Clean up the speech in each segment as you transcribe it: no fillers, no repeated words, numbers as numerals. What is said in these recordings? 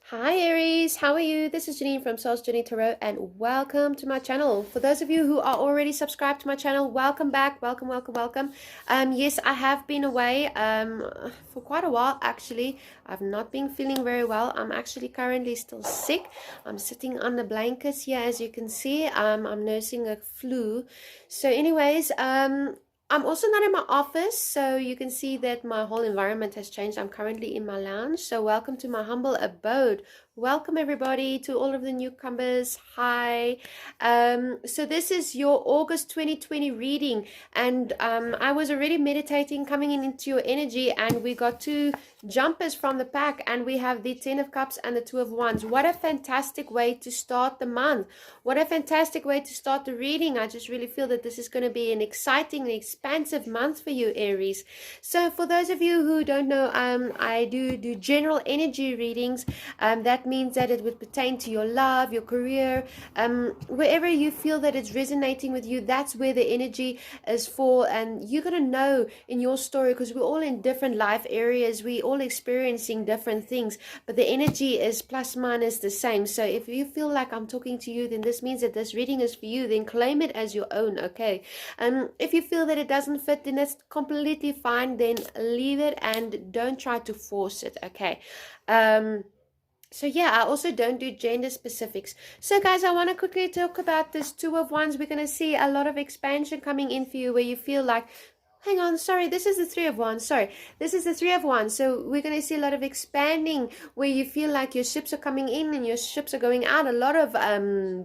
Hi Aries, how are you? This is Janine from Soul's Journey Tarot and welcome to my channel. For those of you who are already subscribed to my channel, welcome back. Welcome, welcome, welcome. Yes, I have been away for quite a while actually. I've not been feeling very well. I'm actually currently still sick. I'm sitting on the blankets here as you can see. I'm nursing a flu. So anyways, I'm also not in my office, so you can see that my whole environment has changed. I'm currently in my lounge, so welcome to my humble abode. Welcome everybody, to all of the newcomers. Hi. So this is your August 2020 reading, and I was already meditating, coming in into your energy, and we got two jumpers from the pack, and we have the 10 of Cups and the 2 of Wands. What a fantastic way to start the month. What a fantastic way to start the reading. I just really feel that this is going to be an exciting and expansive month for you, Aries. So for those of you who don't know, I do general energy readings. That means that it would pertain to your love, your career, wherever you feel that it's resonating with you, that's where the energy is for. And you're going to know in your story, because we're all in different life areas, we all experiencing different things, but the energy is plus minus the same. So if you feel like I'm talking to you, then this means that this reading is for you. Then claim it as your own, okay? If you feel that it doesn't fit, then that's completely fine. Then leave it and don't try to force it, okay? So yeah, I also don't do gender specifics. So guys, I want to quickly talk about this 2 of Wands. We're going to see a lot of expansion coming in for you, where you feel like, hang on, sorry, this is the 3 of Wands. Sorry, this is the 3 of Wands. So we're going to see a lot of expanding, where you feel like your ships are coming in and your ships are going out. A lot of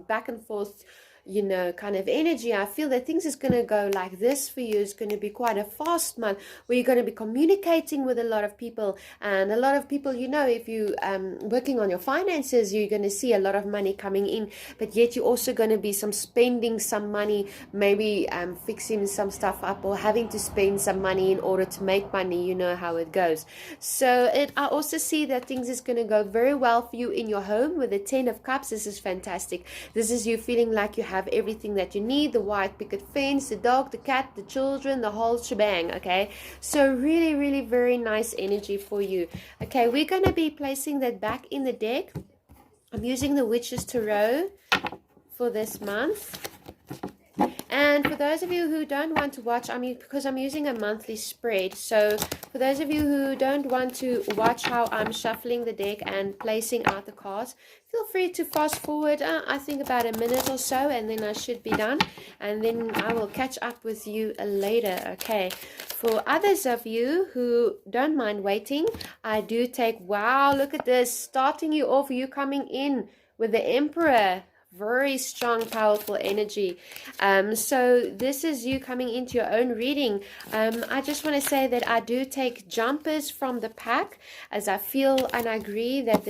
back and forth, you know, kind of energy. I feel that things is going to go like this for you. It's going to be quite a fast month, where you're going to be communicating with a lot of people, and a lot of people, you know, if you working on your finances, you're going to see a lot of money coming in, but yet you're also going to be spending some money, maybe fixing some stuff up, or having to spend some money in order to make money. You know how it goes. So I also see that things is going to go very well for you in your home with the 10 of Cups. This is fantastic. This is you feeling like you have everything that you need: the white picket fence, the dog, the cat, the children, the whole shebang. Okay, so really, really very nice energy for you. Okay, we're going to be placing that back in the deck. I'm using the Witch's Tarot for this month. And for those of you who don't want to watch, because I'm using a monthly spread, so for those of you who don't want to watch how I'm shuffling the deck and placing out the cards, feel free to fast forward, I think about a minute or so, and then I should be done, and then I will catch up with you later, okay? For others of you who don't mind waiting, I do take, wow, look at this, starting you off, you coming in with the Emperor. Very strong, powerful energy. So this is you coming into your own reading. I just want to say that I do take jumpers from the pack, as I feel and I agree that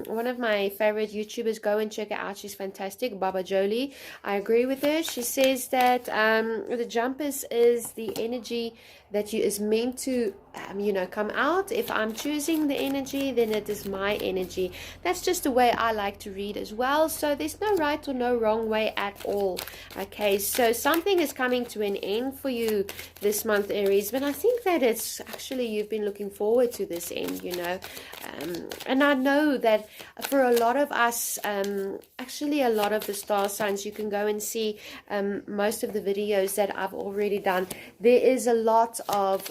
one of my favorite YouTubers, go and check her out, she's fantastic, Baba Jolie. I agree with her. She says that the jumpers is the energy that is meant to you know, come out. If I'm choosing the energy, then it is my energy. That's just the way I like to read as well. So there's no right or no wrong way at all. Okay, so something is coming to an end for you this month, Aries, but I think that it's actually, you've been looking forward to this end, you know. And I know that for a lot of us, actually a lot of the star signs, you can go and see most of the videos that I've already done. There is a lot of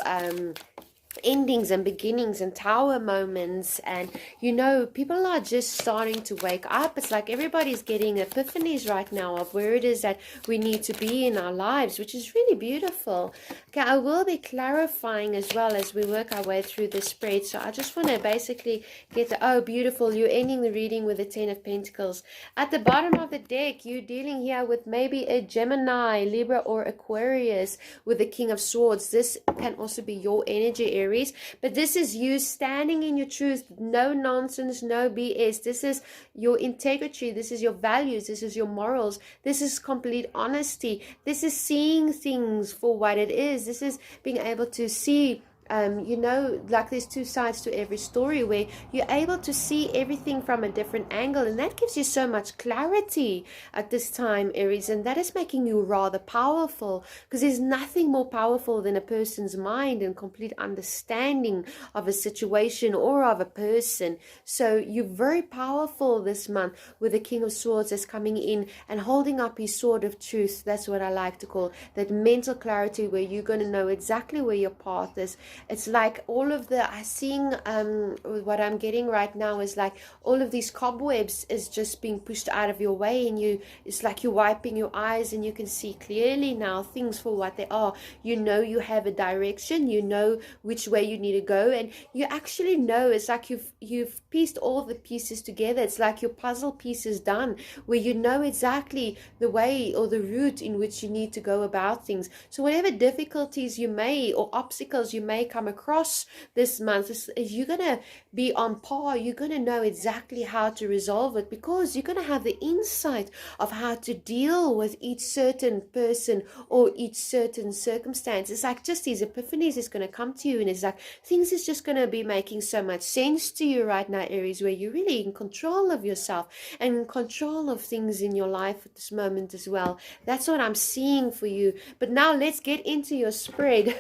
endings and beginnings and tower moments, and you know, people are just starting to wake up. It's like everybody's getting epiphanies right now of where it is that we need to be in our lives, which is really beautiful. Okay, I will be clarifying as well as we work our way through the spread. So I just want to basically get the, oh beautiful, you're ending the reading with the 10 of Pentacles. At the bottom of the deck, you're dealing here with maybe a Gemini, Libra or Aquarius with the King of Swords. This can also be your energy, Aries, but this is you standing in your truth. No nonsense, no BS. This is your integrity, this is your values, this is your morals, this is complete honesty, this is seeing things for what it is, this is being able to see You know, like there's two sides to every story where you're able to see everything from a different angle, and that gives you so much clarity at this time, Aries, and that is making you rather powerful, because there's nothing more powerful than a person's mind and complete understanding of a situation or of a person. So you're very powerful this month with the King of Swords that's coming in and holding up his sword of truth. That's what I like to call that mental clarity, where you're going to know exactly where your path is. It's like all of the what I'm getting right now is like all of these cobwebs is just being pushed out of your way, and it's like you're wiping your eyes and you can see clearly now things for what they are. You know, you have a direction, you know which way you need to go, and you actually know. It's like you've pieced all the pieces together. It's like your puzzle piece is done, where you know exactly the way or the route in which you need to go about things. So whatever difficulties you may or obstacles you may come across this month, is you're going to be on par. You're going to know exactly how to resolve it, because you're going to have the insight of how to deal with each certain person or each certain circumstance. It's like just these epiphanies is going to come to you, and it's like things is just going to be making so much sense to you right now, Aries, where you're really in control of yourself and in control of things in your life at this moment as well. That's what I'm seeing for you. But now let's get into your spread.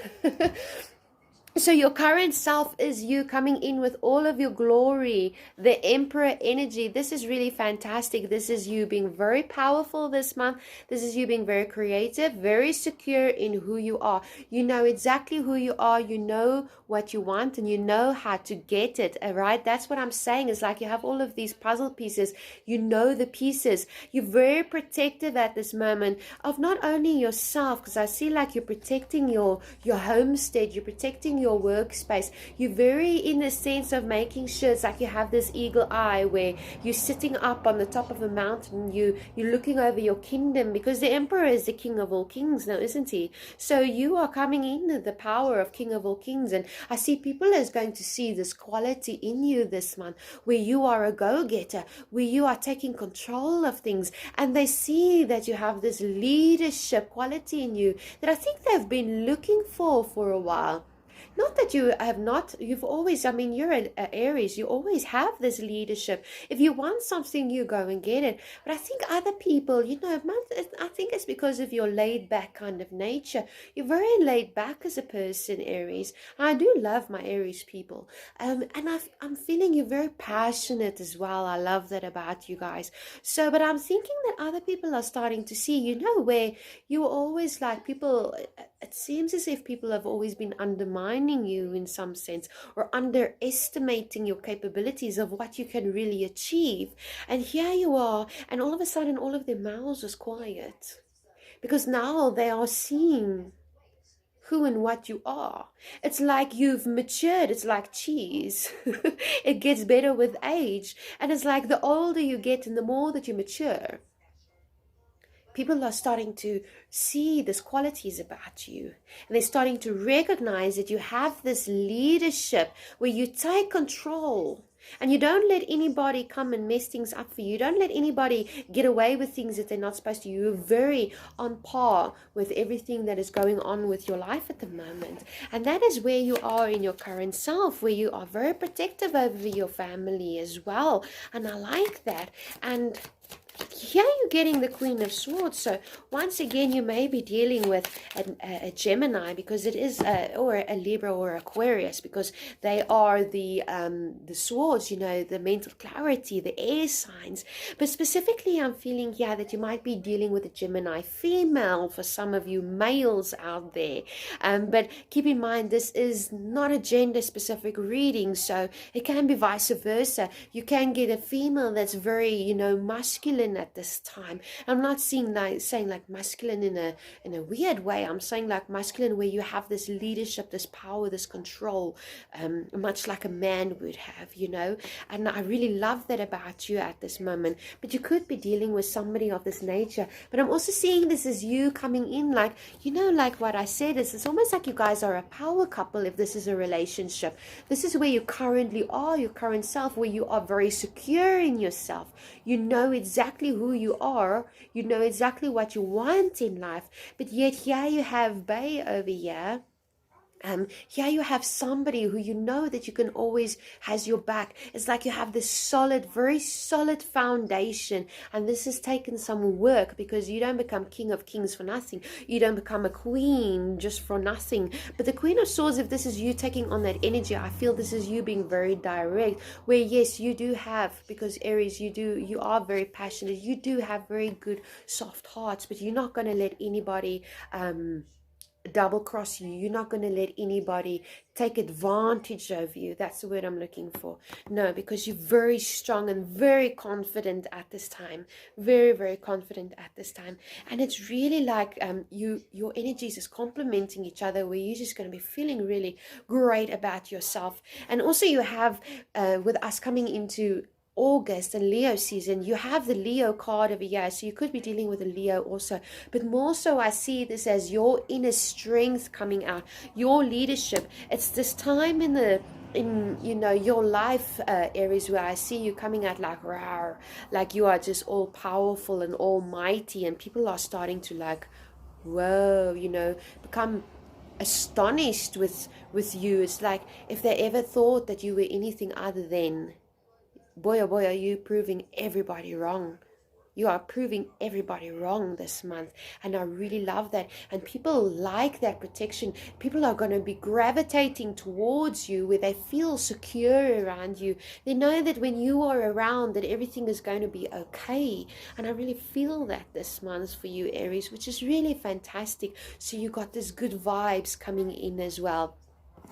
So your current self is you coming in with all of your glory, the Emperor energy. This is really fantastic. This is you being very powerful this month. This is you being very creative, very secure in who you are. You know exactly who you are. You know what you want, and you know how to get it. All right. That's what I'm saying. Is like you have all of these puzzle pieces. You know the pieces. You're very protective at this moment of not only yourself, because I see like you're protecting your homestead. You're protecting your workspace. You're very in the sense of making sure it's like you have this eagle eye where you're sitting up on the top of a mountain, you're looking over your kingdom, because the Emperor is the king of all kings now, isn't he? So you are coming in with the power of king of all kings, and I see people is going to see this quality in you this month, where you are a go-getter, where you are taking control of things, and they see that you have this leadership quality in you that I think they've been looking for a while. Not that you have not, you've always, I mean, you're an Aries, you always have this leadership. If you want something, you go and get it. But I think other people, you know, I think it's because of your laid back kind of nature. You're very laid back as a person, Aries. I do love my Aries people. And I'm feeling you're very passionate as well. I love that about you guys. So, but I'm thinking that other people are starting to see, you know, where you were always like people, it seems as if people have always been undermining you in some sense, or underestimating your capabilities of what you can really achieve. And here you are, and all of a sudden all of their mouths is quiet, because now they are seeing who and what you are. It's like you've matured. It's like cheese. It gets better with age, and it's like the older you get and the more that you mature, people are starting to see these qualities about you, and they're starting to recognize that you have this leadership where you take control, and you don't let anybody come and mess things up for you. You don't let anybody get away with things that they're not supposed to. You're very on par with everything that is going on with your life at the moment, and that is where you are in your current self, where you are very protective over your family as well, and I like that. And here you're getting the Queen of Swords. So once again, you may be dealing with a Gemini, because it is or a Libra or Aquarius, because they are the swords, you know, the mental clarity, the air signs. But specifically, I'm feeling here that you might be dealing with a Gemini female for some of you males out there. But keep in mind, this is not a gender specific reading, so it can be vice versa. You can get a female that's very, you know, masculine at this time. I'm not saying like masculine in a weird way. I'm saying like masculine where you have this leadership, this power, this control, much like a man would have, you know. And I really love that about you at this moment. But you could be dealing with somebody of this nature. But I'm also seeing this as you coming in, like, you know, like what I said is, it's almost like you guys are a power couple. If this is a relationship, this is where you currently are, your current self, where you are very secure in yourself. You know exactly who you are, you know exactly what you want in life, but yet here you have Bay over here Here you have somebody who you know that you can always has your back. It's like you have this solid, very solid foundation, and this has taken some work, because you don't become king of kings for nothing. You don't become a queen just for nothing. But the Queen of Swords, if this is you taking on that energy, I feel this is you being very direct, where yes, you do have, because Aries, you are very passionate, you do have very good soft hearts, but you're not going to let anybody double cross you. You're not going to let anybody take advantage of you. That's the word I'm looking for. No, because you're very strong and very confident at this time. Very, very confident at this time. And it's really like your energies is complementing each other, where you're just going to be feeling really great about yourself. And also you have with us coming into August and Leo season, you have the Leo card over here, so you could be dealing with a Leo also, but more so I see this as your inner strength coming out, your leadership. It's this time in your life, Aries, where I see you coming out like rawr, like you are just all powerful and almighty, and people are starting to like, whoa, become astonished with you. It's like if they ever thought that you were anything other than, boy oh boy, are you proving everybody wrong. You are proving everybody wrong this month, and I really love that. And people like that protection. People are going to be gravitating towards you, where they feel secure around you. They know that when you are around, that everything is going to be okay. And I really feel that this month for you, Aries, which is really fantastic. So you got this good vibes coming in as well.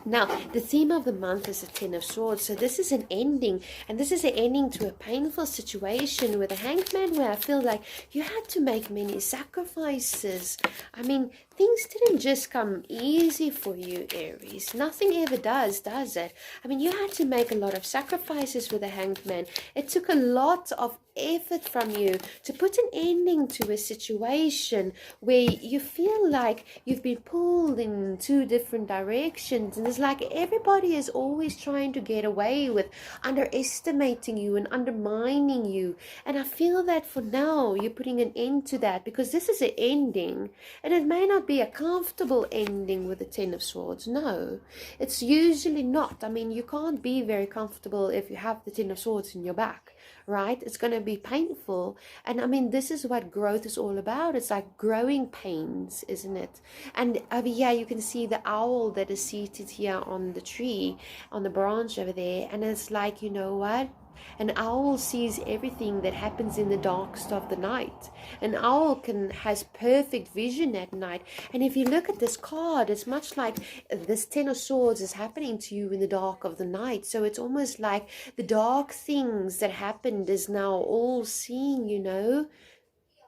Now, the theme of the month is the Ten of Swords. So this is an ending, and this is an ending to a painful situation with a Hanged Man, where I feel like you had to make many sacrifices. I mean, things didn't just come easy for you, Aries. Nothing ever does it? I mean, you had to make a lot of sacrifices with a Hanged Man. It took a lot of effort from you to put an ending to a situation where you feel like you've been pulled in two different directions, and it's like everybody is always trying to get away with underestimating you and undermining you. And I feel that for now you're putting an end to that, because this is an ending, and it may not be a comfortable ending with the Ten of Swords. No, it's usually not. I mean, you can't be very comfortable if you have the Ten of Swords in your back, right? It's going to be painful. And I mean, this is what growth is all about. It's like growing pains, isn't it? And over here you can see the owl that is seated here on the tree, on the branch over there. And it's like, you know what? An owl sees everything that happens in the darkest of the night. An owl has perfect vision at night. And if you look at this card, it's much like this Ten of Swords is happening to you in the dark of the night. So it's almost like the dark things that happened is now all seen,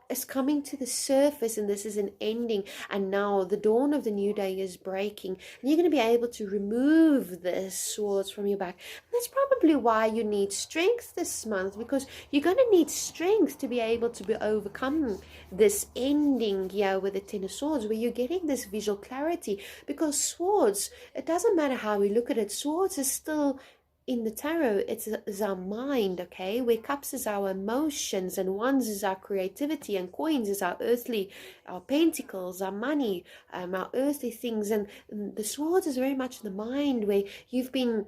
is coming to the surface, and this is an ending, and now the dawn of the new day is breaking, and you're going to be able to remove the swords from your back. And that's probably why you need strength this month, because you're going to need strength to be able to overcome this ending here with the Ten of Swords, where you're getting this visual clarity. Because swords, it doesn't matter how we look at it, swords is still, in the tarot, it's our mind, okay? Where cups is our emotions, and wands is our creativity, and coins is our pentacles, our money, our earthly things. And the swords is very much the mind, where you've been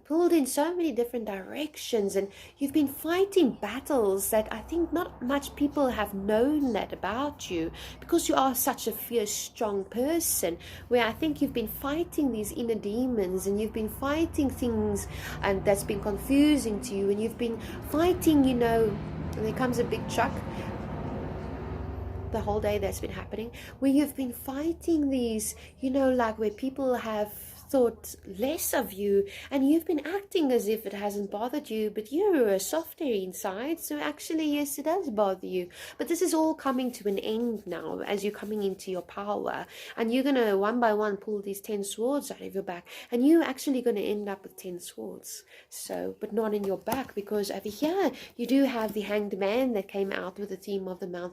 pulled in so many different directions, and you've been fighting battles that I think not much people have known that about you, because you are such a fierce, strong person, where I think you've been fighting these inner demons, and you've been fighting things and that's been confusing to you, and you've been fighting, and there comes a big truck, the whole day that's been happening, where you've been fighting these, like where people have thought less of you, and you've been acting as if it hasn't bothered you, but you're a softer inside, so actually yes, it does bother you. But this is all coming to an end now, as you're coming into your power, and you're gonna one by one pull these 10 swords out of your back, and you're actually gonna end up with 10 swords. So, but not in your back, because over here you do have the Hanged Man that came out with the theme of the month.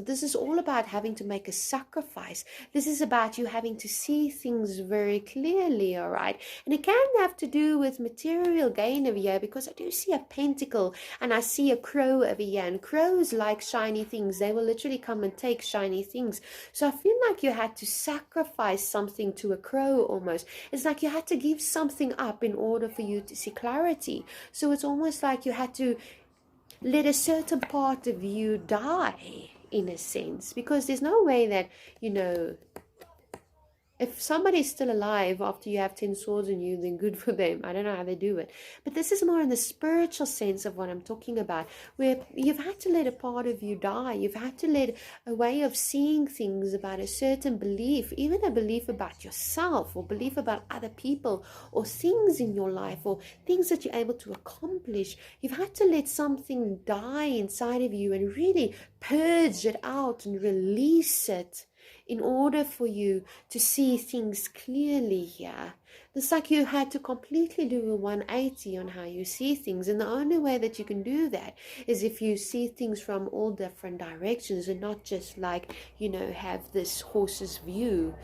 This is all about having to make a sacrifice. This is about you having to see things very very clearly, all right? And it can have to do with material gain over here, because I do see a pentacle and I see a crow over here, and crows like shiny things. They will literally come and take shiny things. So I feel like you had to sacrifice something to a crow almost. It's like you had to give something up in order for you to see clarity. So it's almost like you had to let a certain part of you die, in a sense, because there's no way that, if somebody's still alive after you have 10 swords in you, then good for them. I don't know how they do it. But this is more in the spiritual sense of what I'm talking about, where you've had to let a part of you die. You've had to let a way of seeing things, about a certain belief, even a belief about yourself, or belief about other people, or things in your life, or things that you're able to accomplish. You've had to let something die inside of you and really purge it out and release it, in order for you to see things clearly here. It's like you had to completely do a 180 on how you see things. And the only way that you can do that is if you see things from all different directions, and not just like, have this horse's view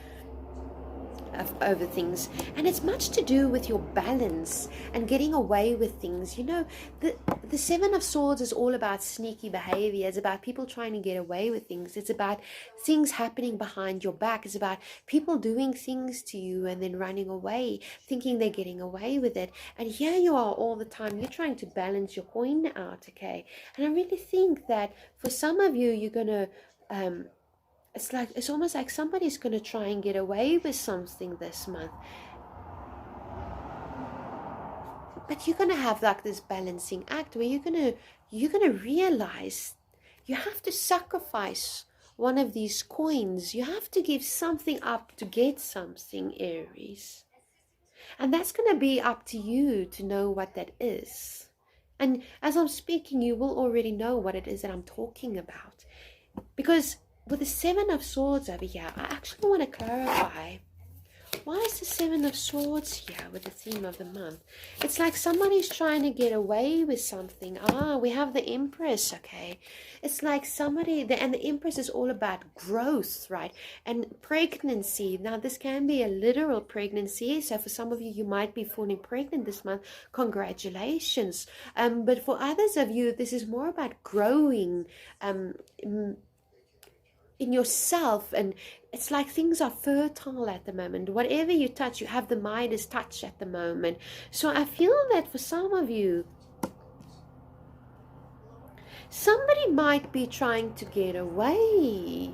over things. And it's much to do with your balance and getting away with things. The Seven of Swords is all about sneaky behavior. It's about people trying to get away with things. It's about things happening behind your back. It's about people doing things to you and then running away, thinking they're getting away with it. And here you are all the time. You're trying to balance your coin out, okay? And I really think that for some of you, you're going to it's almost like somebody's going to try and get away with something this month. But you're going to have like this balancing act where you're going to realize you have to sacrifice one of these coins. You have to give something up to get something, Aries. And that's going to be up to you to know what that is. And as I'm speaking, you will already know what it is that I'm talking about. Because with the Seven of Swords over here, I actually want to clarify, why is the Seven of Swords here with the theme of the month? It's like somebody's trying to get away with something. We have the Empress, okay? It's like and the Empress is all about growth, right? And pregnancy. Now, this can be a literal pregnancy. So for some of you, you might be falling pregnant this month. Congratulations. But for others of you, this is more about growing, in yourself, and it's like things are fertile at the moment. Whatever you touch, you have the Midas touch at the moment. So I feel that for some of you, somebody might be trying to get away,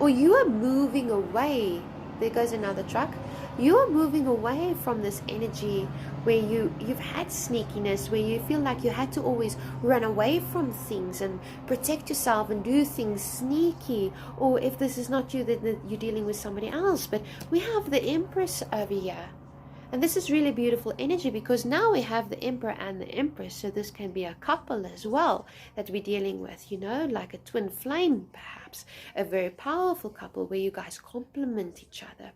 or you are moving away. There goes another truck. You are moving away from this energy where you've had sneakiness, where you feel like you had to always run away from things and protect yourself and do things sneaky. Or if this is not you, then you're dealing with somebody else. But we have the Empress over here. And this is really beautiful energy, because now we have the Emperor and the Empress. So this can be a couple as well that we're dealing with, like a twin flame perhaps. A very powerful couple where you guys complement each other.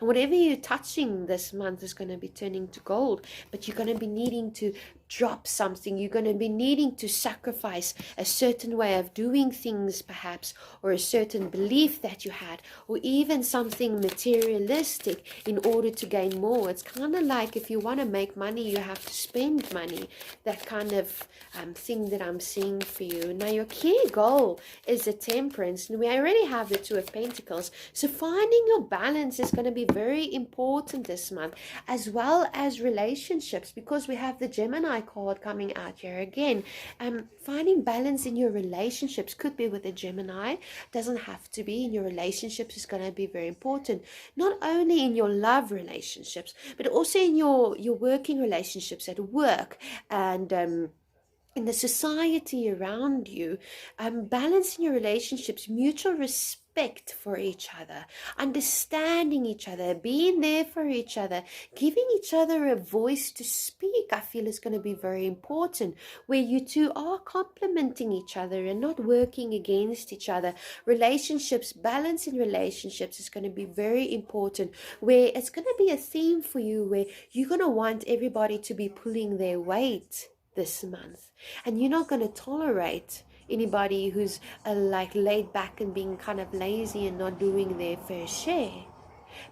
And whatever you're touching this month is going to be turning to gold. But you're going to be needing to drop something. You're going to be needing to sacrifice a certain way of doing things perhaps, or a certain belief that you had, or even something materialistic in order to gain more. It's kind of like if you want to make money, you have to spend money. That kind of thing that I'm seeing for you. Now your key goal is the Temperance, and we already have the Two of Pentacles. So finding your balance is going to be very important this month, as well as relationships, because we have the Gemini card coming out here again. Finding balance in your relationships could be with a Gemini, doesn't have to be. In your relationships is going to be very important, not only in your love relationships, but also in your working relationships at work, and in the society around you. Balancing your relationships, mutual respect for each other, understanding each other, being there for each other, giving each other a voice to speak, I feel is going to be very important, where you two are complementing each other and not working against each other. Relationships, balance in relationships is going to be very important, where it's going to be a theme for you where you're going to want everybody to be pulling their weight this month, and you're not going to tolerate Anybody who's like laid back and being kind of lazy and not doing their fair share.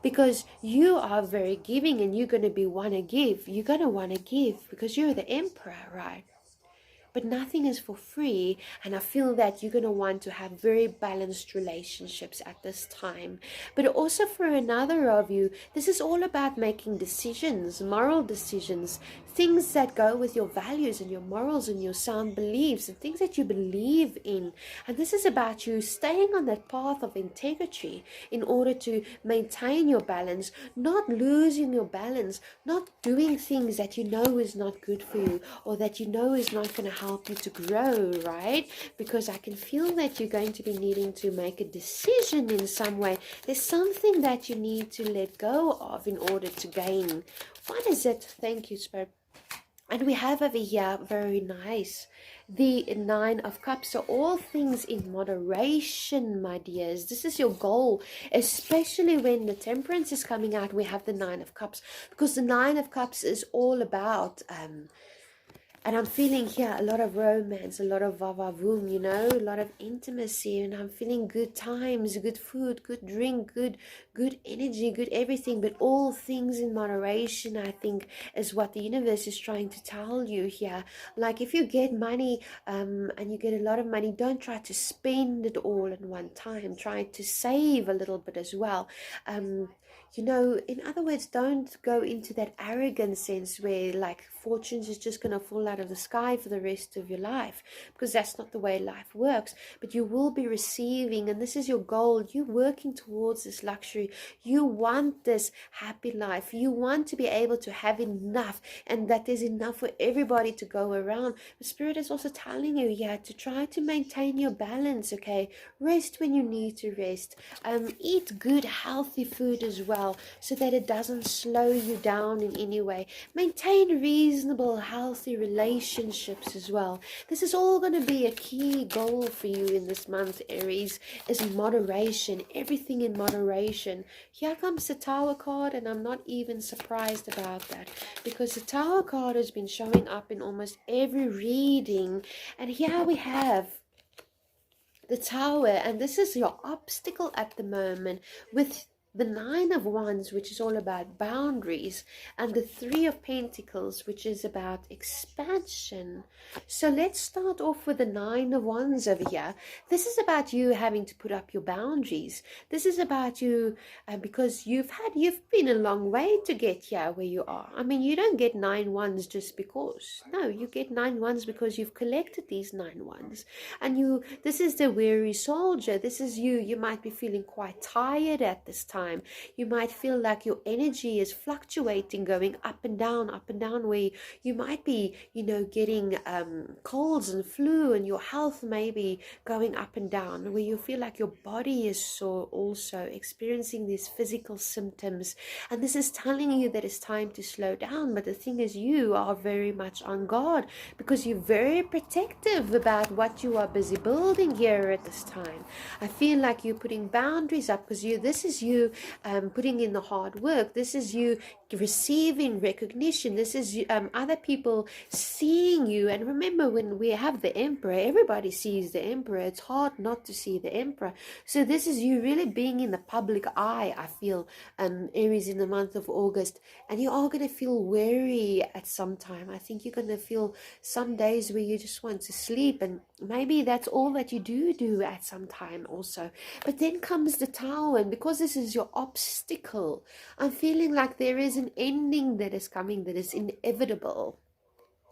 Because you are very giving and you're going to be want to give. You're going to want to give because you're the emperor, right? But nothing is for free, and I feel that you're going to want to have very balanced relationships at this time. But also for another of you, this is all about making decisions, moral decisions, things that go with your values and your morals and your sound beliefs and things that you believe in. And this is about you staying on that path of integrity in order to maintain your balance, not losing your balance, not doing things that you know is not good for you or that you know is not going to help you to grow, right? Because I can feel that you're going to be needing to make a decision in some way. There's something that you need to let go of in order to gain. What is it? Thank you, Spirit. And we have over here, very nice, the Nine of Cups. So all things in moderation, my dears. This is your goal, especially when the Temperance is coming out. We have the Nine of Cups, because the Nine of Cups is all about and I'm feeling here a lot of romance, a lot of vavavoom, you know, a lot of intimacy, and I'm feeling good times, good food, good drink, good energy, good everything, but all things in moderation, I think, is what the universe is trying to tell you here. Like if you get money and you get a lot of money, don't try to spend it all in one time. Try to save a little bit as well. You know, in other words, don't go into that arrogant sense where like fortunes is just going to fall out of the sky for the rest of your life, because that's not the way life works. But you will be receiving, and this is your goal. You're working towards this luxury. You want this happy life. You want to be able to have enough, and that there's enough for everybody to go around. The Spirit is also telling you, yeah, to try to maintain your balance, okay? Rest when you need to rest. Eat good, healthy food as well, so that it doesn't slow you down in any way. Maintain reasonable, healthy relationships as well. This is all going to be a key goal for you in this month, Aries, is moderation, everything in moderation. Here comes the Tower card, and I'm not even surprised about that, because the Tower card has been showing up in almost every reading, and here we have the Tower, and this is your obstacle at the moment, with the Nine of Wands, which is all about boundaries, and the Three of Pentacles, which is about expansion. So let's start off with the Nine of Wands over here. This is about you having to put up your boundaries. This is about you because you've been a long way to get here where you are. I mean, you don't get 9 wands just because. No, you get 9 wands because you've collected these 9 wands. And this is the weary soldier. This is you. You might be feeling quite tired at this time. You might feel like your energy is fluctuating, going up and down, where you might be, getting colds and flu, and your health may be going up and down, where you feel like your body is also experiencing these physical symptoms. And this is telling you that it's time to slow down. But the thing is, you are very much on guard because you're very protective about what you are busy building here at this time. I feel like you're putting boundaries up because this is you putting in the hard work. This is you receiving recognition. This is other people seeing you. And remember, when we have the Emperor, everybody sees the Emperor. It's hard not to see the Emperor. So this is you really being in the public eye, I feel, Aries, in the month of August. And you are going to feel weary at some time. I think you're going to feel some days where you just want to sleep, and maybe that's all that you do at some time also. But then comes the Tower, and because this is your obstacle, I'm feeling like there is an ending that is coming, that is inevitable.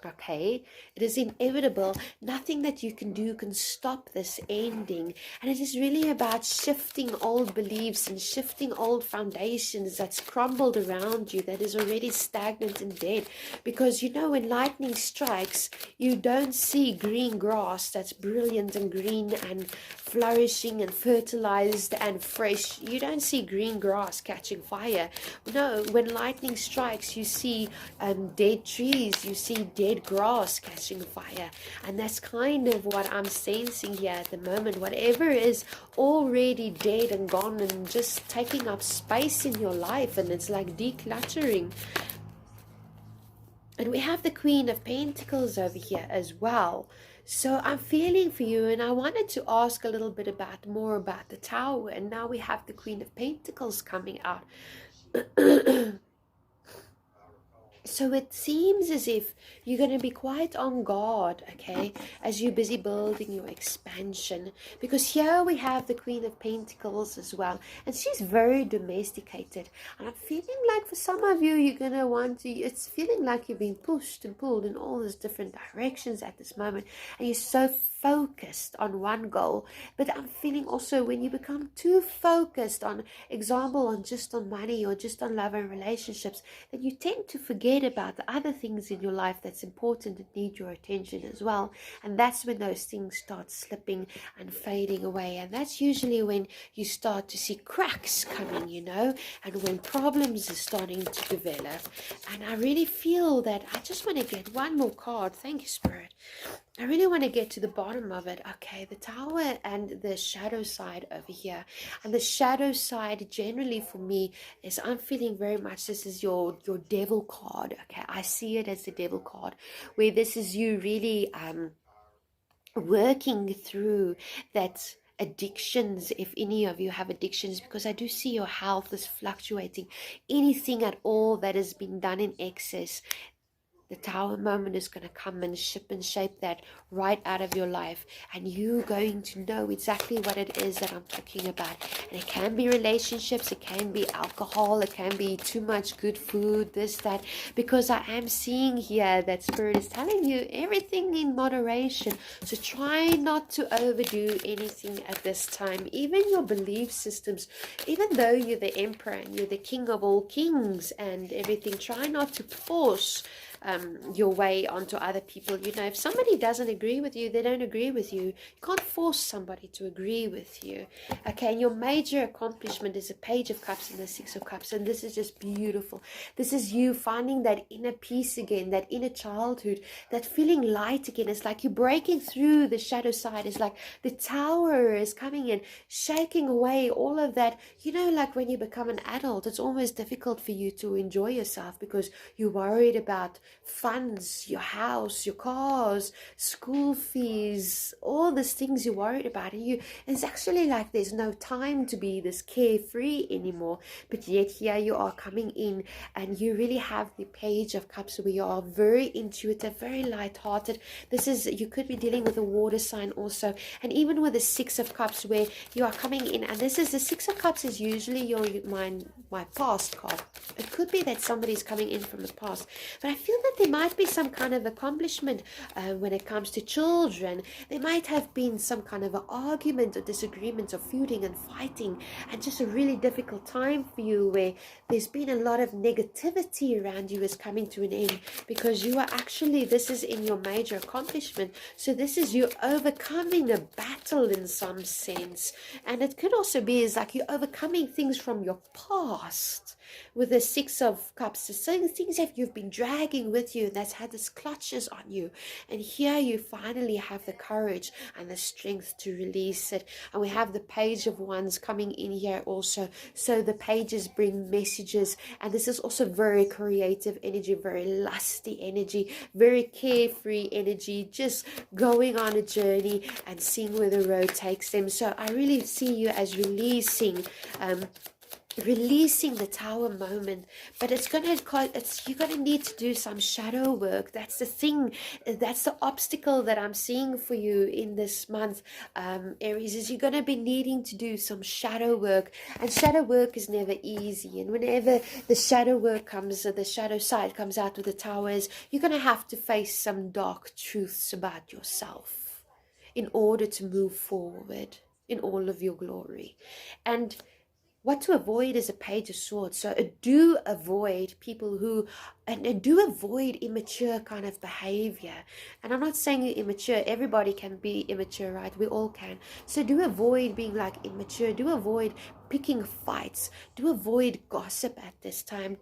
Okay, it is inevitable. Nothing that you can do can stop this ending. And it is really about shifting old beliefs and shifting old foundations that's crumbled around you, that is already stagnant and dead. Because when lightning strikes, you don't see green grass that's brilliant and green and flourishing and fertilized and fresh. You don't see green grass catching fire. No, when lightning strikes, you see dead trees, you see dead grass catching fire. And that's kind of what I'm sensing here at the moment. Whatever is already dead and gone and just taking up space in your life, and it's like decluttering. And we have the Queen of Pentacles over here as well. So I'm feeling for you, and I wanted to ask a little bit about more about the Tower, and now we have the Queen of Pentacles coming out. So it seems as if you're going to be quite on guard, okay, as you're busy building your expansion. Because here we have the Queen of Pentacles as well, and she's very domesticated. And I'm feeling like for some of you, you're going to want to, it's feeling like you're being pushed and pulled in all these different directions at this moment, and you're so focused on one goal. But I'm feeling also when you become too focused on, example, on just on money or just on love and relationships, that you tend to forget about the other things in your life that's important and need your attention as well. And that's when those things start slipping and fading away. And that's usually when you start to see cracks coming, and when problems are starting to develop. And I really feel that I just want to get one more card. Thank you, Spirit. I really want to get to the bottom of it. Okay, the Tower and the shadow side over here. And the shadow side generally for me is, I'm feeling very much this is your devil card. Okay, I see it as the devil card, where this is you really working through that addictions, if any of you have addictions, because I do see your health is fluctuating. Anything at all that has been done in excess, the Tower moment is going to come and ship and shape that right out of your life, and you're going to know exactly what it is that I'm talking about. And it can be relationships, it can be alcohol, it can be too much good food, this, that, because I am seeing here that Spirit is telling you everything in moderation. So try not to overdo anything at this time. Even your belief systems, even though you're the Emperor and you're the King of all kings and everything, try not to force your way onto other people. If somebody doesn't agree with you, they don't agree with you. You can't force somebody to agree with you. Okay, and your major accomplishment is a Page of Cups and the Six of Cups, and this is just beautiful. This is you finding that inner peace again, that inner childhood, that feeling light again. It's like you're breaking through the shadow side. It's like the Tower is coming in, shaking away all of that. Like when you become an adult, it's almost difficult for you to enjoy yourself because you're worried about funds, your house, your cars, school fees, all these things you're worried about. And it's actually like there's no time to be this carefree anymore. But yet here you are coming in, and you really have the Page of Cups where you are very intuitive, very light-hearted. You could be dealing with a water sign also, and even with the Six of Cups where you are coming in, and this is the Six of Cups is usually my past card. It could be that somebody's coming in from the past, but I feel that there might be some kind of accomplishment when it comes to children. There might have been some kind of an argument or disagreement or feuding and fighting, and just a really difficult time for you where there's been a lot of negativity around you is coming to an end, because you are actually, this is in your major accomplishment. So this is you overcoming a battle in some sense, and it could also be is like you're overcoming things from your past with the Six of Cups. So things that you've been dragging with you that's had this clutches on you, and here you finally have the courage and the strength to release it. And we have the Page of Wands coming in here also. So the pages bring messages, and this is also very creative energy, very lusty energy, very carefree energy, just going on a journey and seeing where the road takes them. So I really see you as releasing the Tower moment, but you're gonna need to do some shadow work. That's the thing, that's the obstacle that I'm seeing for you in this month, Aries, is you're gonna be needing to do some shadow work, and shadow work is never easy. And whenever the shadow work comes, the shadow side comes out with the Towers, you're gonna have to face some dark truths about yourself in order to move forward in all of your glory. And what to avoid is a Page of Swords. So do avoid people who, and do avoid immature kind of behavior. And I'm not saying you're immature. Everybody can be immature, right? We all can. So do avoid being like immature. Do avoid picking fights. Do avoid gossip at this time.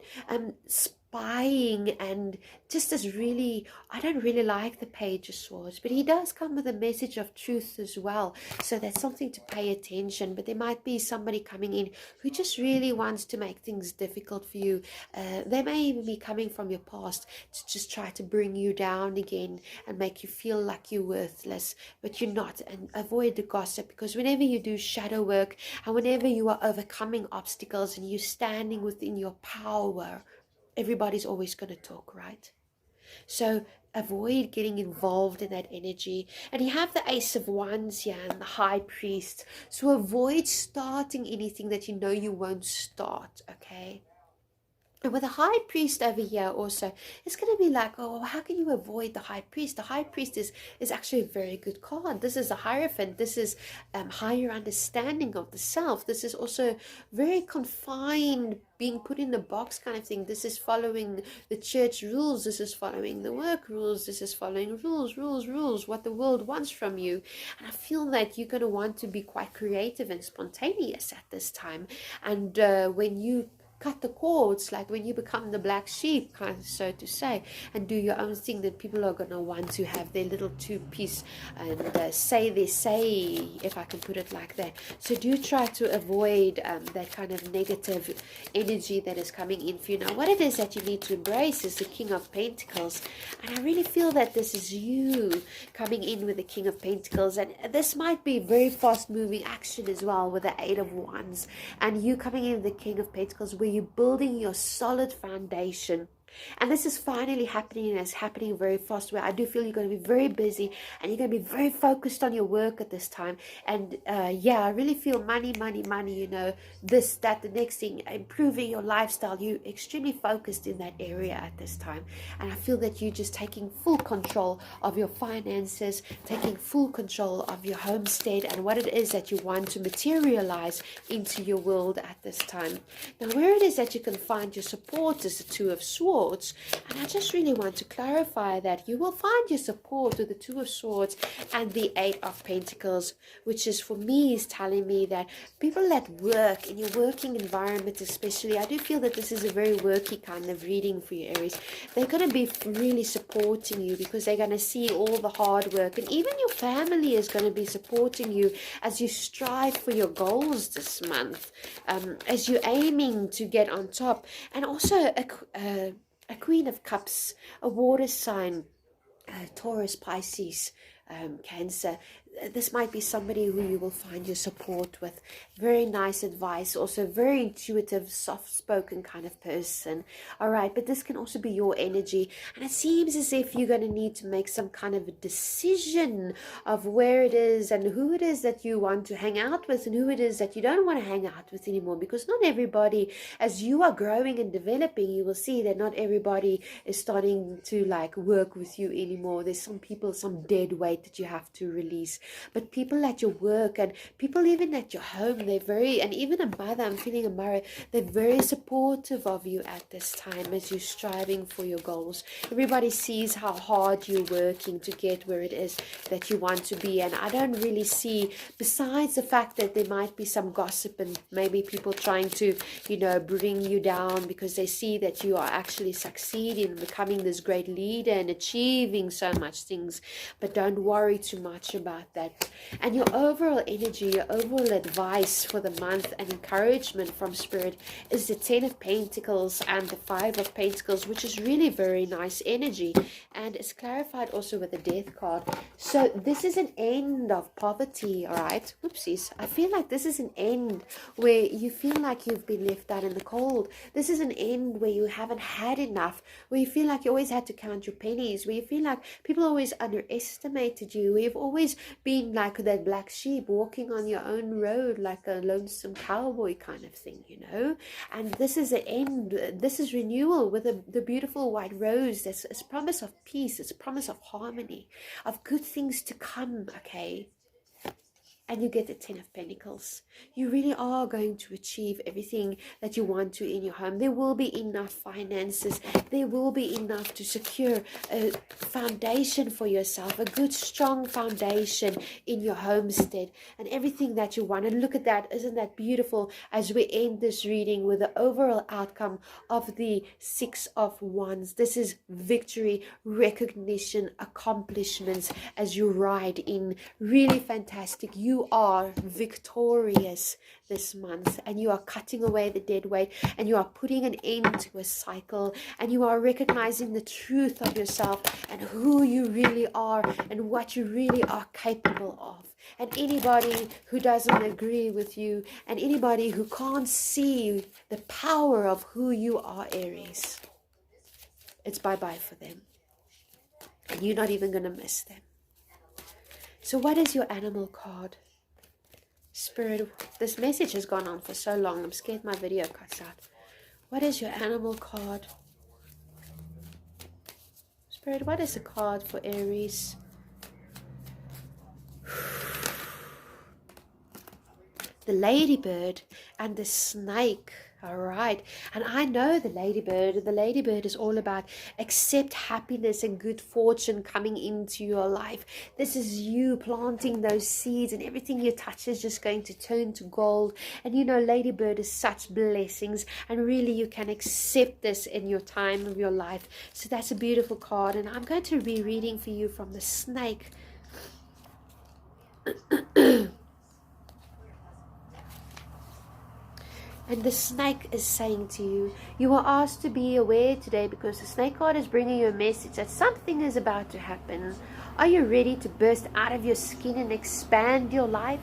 buying, and just as really, I don't really like the Page of Swords, but he does come with a message of truth as well. So that's something to pay attention. But there might be somebody coming in who just really wants to make things difficult for you. They may even be coming from your past to just try to bring you down again and make you feel like you're worthless, but you're not. And avoid the gossip, because whenever you do shadow work and whenever you are overcoming obstacles and you're standing within your power, everybody's always going to talk, right? So avoid getting involved in that energy. And you have the Ace of Wands here and the High Priest. So avoid starting anything that you know you won't start, okay? And with the High Priest over here also, it's going to be like, oh, how can you avoid the High Priest? The High Priest is actually a very good card. This is a Hierophant. This is higher understanding of the self. This is also very confined, being put in a box kind of thing. This is following the church rules. This is following the work rules. This is following rules, what the world wants from you. And I feel that you're going to want to be quite creative and spontaneous at this time. And when you cut the cords, like when you become the black sheep, kind of, so to say, and do your own thing, then people are going to want to have their little two-piece and say their say, if I can put it like that. So do try to avoid that kind of negative energy that is coming in for you. Now, what it is that you need to embrace is the King of Pentacles, and I really feel that this is you coming in with the King of Pentacles, and this might be very fast-moving action as well with the Eight of Wands, and you coming in with the King of Pentacles, where you're building your solid foundation. And this is finally happening, and it's happening very fast, where I do feel you're going to be very busy and you're going to be very focused on your work at this time. And yeah, I really feel money, you know, this, that, the next thing, improving your lifestyle. You're extremely focused in that area at this time. And I feel that you're just taking full control of your finances, taking full control of your homestead and what it is that you want to materialize into your world at this time. Now, where it is that you can find your support is the Two of Swords. And I just really want to clarify that you will find your support with the Two of Swords and the Eight of Pentacles, which is, for me, is telling me that people that work in your working environment, especially, I do feel that this is a very worky kind of reading for you, Aries. They're going to be really supporting you, because they're going to see all the hard work, and even your family is going to be supporting you as you strive for your goals this month, as you're aiming to get on top. And also a Queen of Cups, a water sign, Taurus, Pisces, Cancer. This might be somebody who you will find your support with. Very nice advice. Also very intuitive, soft-spoken kind of person. All right, but this can also be your energy. And it seems as if you're going to need to make some kind of a decision of where it is and who it is that you want to hang out with and who it is that you don't want to hang out with anymore. Because not everybody, as you are growing and developing, you will see that not everybody is starting to like work with you anymore. There's some people, some dead weight that you have to release. But people at your work and people even at your home, they're very, and even a mother, I'm feeling a mother, they're very supportive of you at this time as you're striving for your goals. Everybody sees how hard you're working to get where it is that you want to be. And I don't really see, besides the fact that there might be some gossip and maybe people trying to, you know, bring you down because they see that you are actually succeeding, becoming this great leader and achieving so much things. But don't worry too much about that. And your overall energy, your overall advice for the month and encouragement from Spirit is the Ten of Pentacles and the Five of Pentacles, which is really very nice energy, and it's clarified also with the Death card. So this is an end of poverty. All right, whoopsies, I feel like this is an end where you feel like you've been left out in the cold. This is an end where you haven't had enough, where you feel like you always had to count your pennies, where you feel like people always underestimated you, where you've always been like that black sheep walking on your own road like a lonesome cowboy kind of thing, you know. And this is the end. This is renewal with the beautiful white rose. That's a promise of peace. It's a promise of harmony, of good things to come, okay. and you get the 10 of Pentacles. You really are going to achieve everything that you want to in your home. There will be enough finances. There will be enough to secure a foundation for yourself, a good, strong foundation in your homestead and everything that you want. And look at that. Isn't that beautiful as we end this reading with the overall outcome of the Six of Wands? This is victory, recognition, accomplishments as you ride in. Really fantastic. You are victorious this month, and you are cutting away the dead weight, and you are putting an end to a cycle, and you are recognizing the truth of yourself and who you really are and what you really are capable of. And anybody who doesn't agree with you and anybody who can't see the power of who you are, Aries, it's bye-bye for them. And you're not even going to miss them. So what is your animal card? Spirit, this message has gone on for so long. I'm scared my video cuts out. What is your animal card? Spirit, what is the card for Aries? The ladybird and the snake. All right. And I know the ladybird is all about accept happiness and good fortune coming into your life. This is you planting those seeds, and everything you touch is just going to turn to gold. And you know, ladybird is such blessings, and really you can accept this in your time of your life. So that's a beautiful card. And I'm going to be reading for you from the snake. And the snake is saying to you, you are asked to be aware today because the snake card is bringing you a message that something is about to happen. Are you ready to burst out of your skin and expand your life?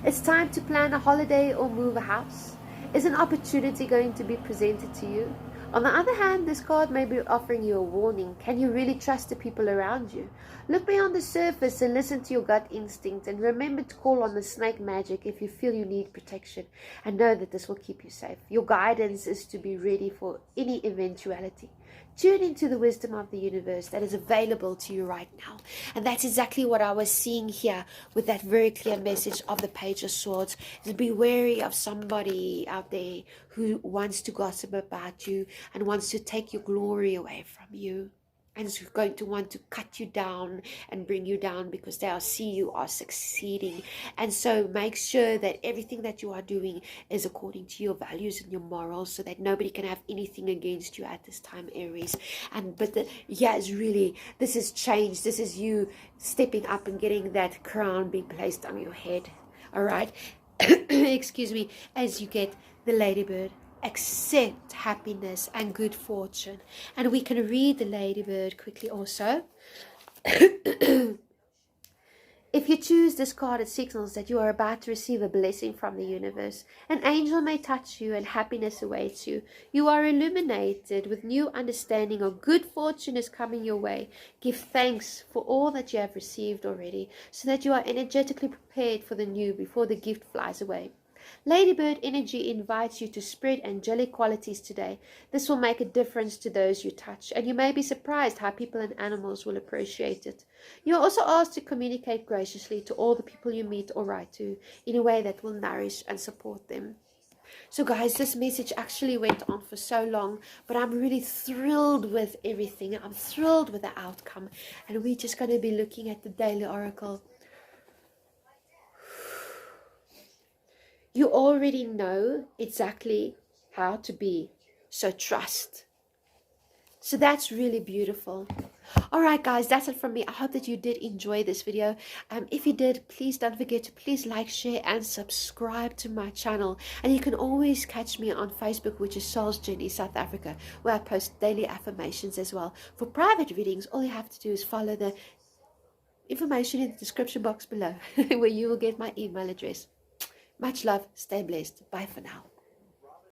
It's time to plan a holiday or move a house. Is an opportunity going to be presented to you? On the other hand, this card may be offering you a warning. Can you really trust the people around you? Look beyond the surface and listen to your gut instinct, and remember to call on the snake magic if you feel you need protection, and know that this will keep you safe. Your guidance is to be ready for any eventuality. Tune into the wisdom of the universe that is available to you right now. And that's exactly what I was seeing here with that very clear message of the Page of Swords. To be wary of somebody out there who wants to gossip about you and wants to take your glory away from you. And is going to want to cut you down and bring you down because they see you are succeeding. And so make sure that everything that you are doing is according to your values and your morals, so that nobody can have anything against you at this time, Aries. It's really, this is change. This is you stepping up and getting that crown being placed on your head. All right. Excuse me. As you get the ladybird. Accept happiness and good fortune. And we can read the ladybird quickly also. If you choose this card, it signals that you are about to receive a blessing from the universe. An angel may touch you and happiness awaits you. You are illuminated with new understanding, or good fortune is coming your way. Give thanks for all that you have received already, so that you are energetically prepared for the new before the gift flies away. Ladybird energy invites you to spread angelic qualities today. This will make a difference to those you touch, and you may be surprised how people and animals will appreciate it. You are also asked to communicate graciously to all the people you meet or write to in a way that will nourish and support them. So guys, this message actually went on for so long, but I'm really thrilled with everything. I'm thrilled with the outcome, and we're just going to be looking at the daily oracle. You already know exactly how to be, so trust. So that's really beautiful. All right, guys, that's it from me. I hope that you did enjoy this video. If you did, please don't forget to please like, share, and subscribe to my channel. And you can always catch me on Facebook, which is Soul's Journey South Africa, where I post daily affirmations as well. For private readings, all you have to do is follow the information in the description box below, where you will get my email address. Much love. Stay blessed. Bye for now.